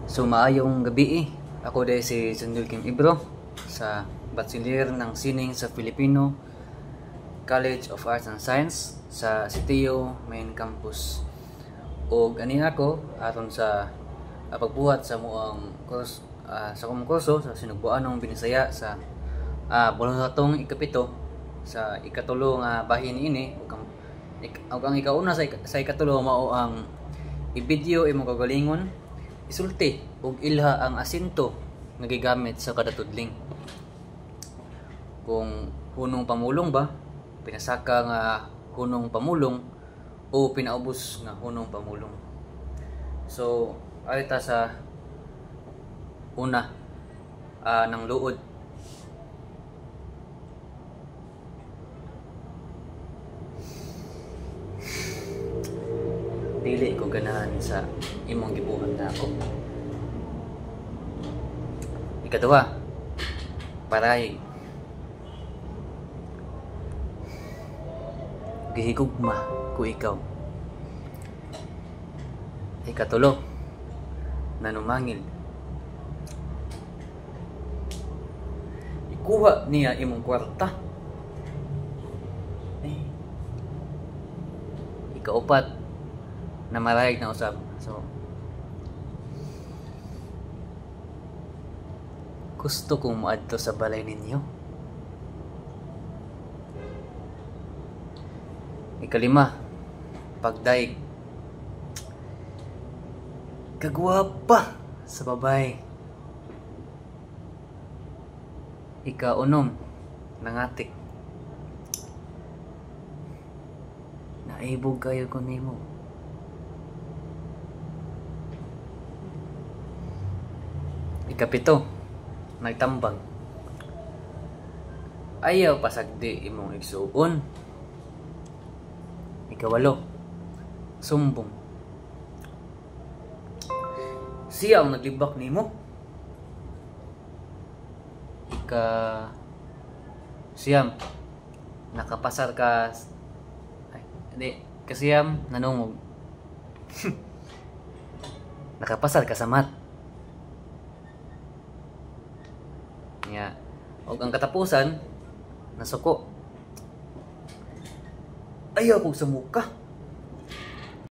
So maayong gabi. Ako day si Sandul Kim Ibro sa Bachelor ng Sining sa Filipino College of Arts and Science sa CTU Main Campus. Og ani ako aron sa pagbuhat sa muang course sa akong kurso sa Sinugbuanong Binisaya sa bulatong ikapito sa ikatulo nga bahin ini ug ang ikauna sa ikatulo mao ang i-video imong kagalingon, isulti ug ilha ang asinto nga gigamit sa kada tudling. Kung hunong pamulong ba, pinasaka nga hunong pamulong o pinaubos nga hunong pamulong. So, alita sa una ng luod. Dili ko ganahan sa imong gibuhat na ako. Ikaduha, paray. Gihigugma ko ikaw. Ikatulo, nanumangil. Ikuha niya imong kwarta. Ikaupat, na marayag na usap. So, gusto kong maadto sa balay ninyo. Ikalima, pagdaig. Kagwapa sa babae. Ikaunom, nangatik. Naibog kayo ko nimo. Ikapito, nagtambag. Ayaw pasagdi imong igsuon. Ikawalo, sumbong. Siya ang naglibak nimo. Siyam, nakapasar ka. Ay, hindi, kasiyam nanungog. Nakapasar ka sa mat. Nya, og ang katapusan nasuko. Ayaw ko sa muka.